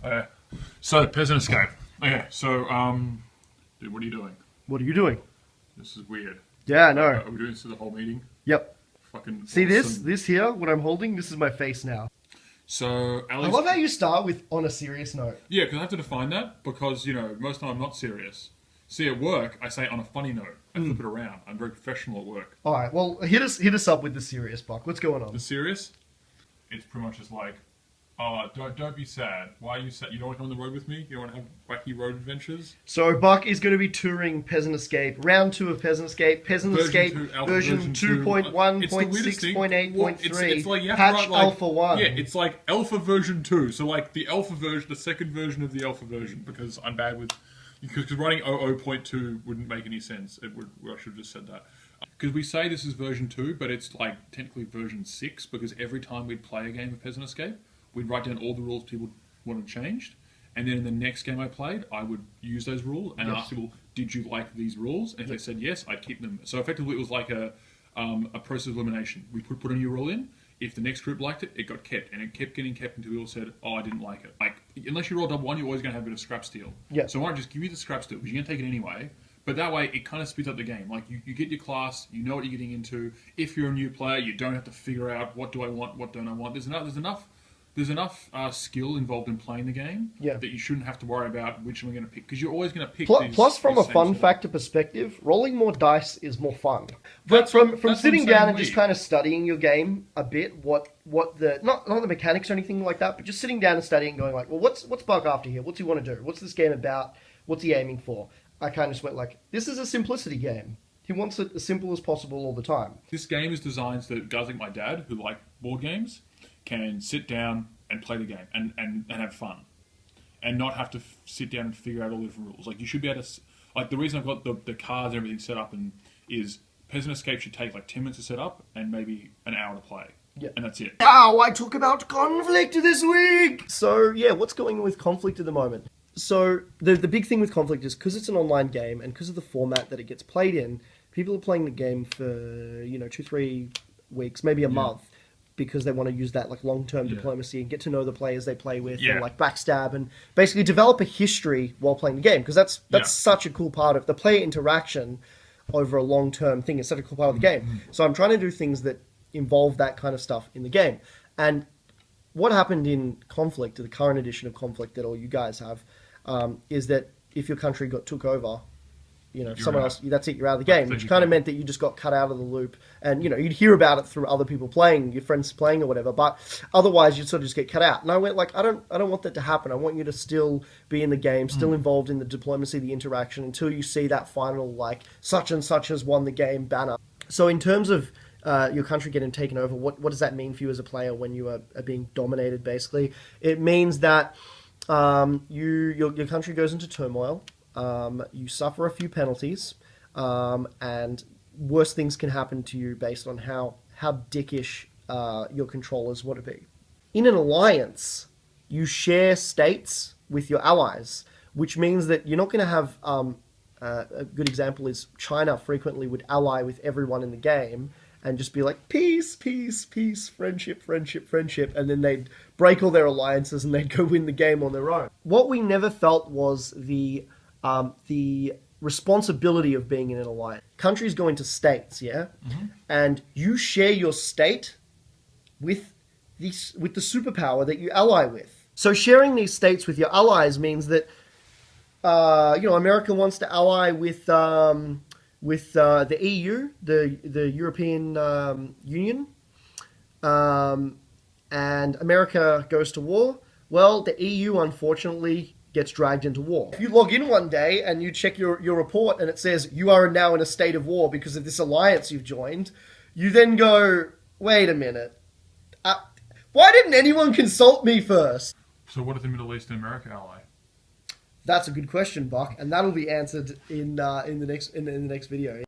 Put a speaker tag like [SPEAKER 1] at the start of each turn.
[SPEAKER 1] Uh, so, Peasant Escape. Okay, so, dude, what are you doing?
[SPEAKER 2] What are you doing?
[SPEAKER 1] This is weird.
[SPEAKER 2] Yeah, I know.
[SPEAKER 1] Are we doing this for the whole meeting?
[SPEAKER 2] Yep.
[SPEAKER 1] Fucking
[SPEAKER 2] See
[SPEAKER 1] awesome.
[SPEAKER 2] this here, what I'm holding? This is my face now.
[SPEAKER 1] So,
[SPEAKER 2] I
[SPEAKER 1] Alex...
[SPEAKER 2] love how you start with on a serious note.
[SPEAKER 1] Yeah, because I have to define that, because, most of the time I'm not serious. See, at work, I say on a funny note. I flip it around. I'm very professional at work.
[SPEAKER 2] All right, well, hit us up with the serious, Buck. What's going on?
[SPEAKER 1] The serious? It's pretty much just like, don't be sad. Why are you sad? You don't want to come on the road with me? You don't want to have wacky road adventures?
[SPEAKER 2] So Buck is going to be touring Peasant Escape, round 2 of Peasant Escape, Peasant Escape version 2.1.6.8.3,
[SPEAKER 1] It's like you have
[SPEAKER 2] patch
[SPEAKER 1] to write, like,
[SPEAKER 2] alpha 1.
[SPEAKER 1] Yeah, it's like alpha version 2. So like the alpha version, the second version of the alpha version, because I'm bad with... Because writing 00.2 wouldn't make any sense. I should have just said that. Because we say this is version 2, but it's like technically version 6, because every time we'd play a game of Peasant Escape, we'd write down all the rules people wanted changed, and then in the next game I played, I would use those rules and ask people, did you like these rules? And if they said yes, I'd keep them. So effectively it was like a process of elimination. We put a new rule in. If the next group liked it, it got kept, and it kept getting kept until we all said, "Oh, I didn't like it." Like, unless you roll double one, you're always going to have a bit of scrap steel.
[SPEAKER 2] Yeah.
[SPEAKER 1] So why not just give you the scrap steel, because you're going to take it anyway. But that way, it kind of speeds up the game. Like, you get your class, you know what you're getting into. If you're a new player, you don't have to figure out what do I want, what don't I want. There's enough skill involved in playing the game that you shouldn't have to worry about which one I'm going to pick, because you're always going to pick.
[SPEAKER 2] Plus, from a fun factor perspective, rolling more dice is more fun. But from sitting down and just kind of studying your game a bit, what the not the mechanics or anything like that, but just sitting down and studying, going like, well, what's Buck after here? What's he want to do? What's this game about? What's he aiming for? I kind of just went like, this is a simplicity game. He wants it as simple as possible all the time.
[SPEAKER 1] This game is designed so that guys like my dad, who like board games, can sit down and play the game and have fun, and not have to sit down and figure out all the different rules. Like, you should be able to... Like, the reason I've got the cards and everything set up is Peasant Escape should take like 10 minutes to set up and maybe an hour to play.
[SPEAKER 2] Yeah.
[SPEAKER 1] And that's it.
[SPEAKER 2] Now I talk about conflict this week! So, yeah, what's going on with conflict at the moment? So, the big thing with conflict is because it's an online game and because of the format that it gets played in, people are playing the game for, 2-3 weeks, maybe a month, because they want to use that like long-term diplomacy and get to know the players they play with and like backstab and basically develop a history while playing the game, because that's such a cool part of the player interaction over a long-term thing. It's such a cool part of the game. So I'm trying to do things that involve that kind of stuff in the game. And what happened in Conflict, the current edition of Conflict that all you guys have, is that if your country took over, someone else, that's it, you're out of the game, which kind of meant that you just got cut out of the loop. And, you'd hear about it through other people playing, your friends playing or whatever, but otherwise you'd sort of just get cut out. And I went like, I don't want that to happen. I want you to still be in the game, still involved in the diplomacy, the interaction, until you see that final, like, such and such has won the game banner. So in terms of your country getting taken over, what does that mean for you as a player when you are being dominated, basically? It means that your country goes into turmoil. You suffer a few penalties, and worse things can happen to you based on how dickish your controllers want to be. In an alliance, you share states with your allies, which means that you're not going to have... a good example is China frequently would ally with everyone in the game and just be like, peace, peace, peace, friendship, friendship, friendship, and then they'd break all their alliances and they'd go win the game on their own. What we never felt was the responsibility of being in an alliance. Countries go into states, and you share your state with the superpower that you ally with. So sharing these states with your allies means that America wants to ally with the EU, the European Union, and America goes to war. Well, the EU unfortunately gets dragged into war. If you log in one day and you check your report and it says you are now in a state of war because of this alliance you've joined, you then go, wait a minute, why didn't anyone consult me first?
[SPEAKER 1] So what if the Middle East and America ally?
[SPEAKER 2] That's a good question, Buck, and that'll be answered in the next video.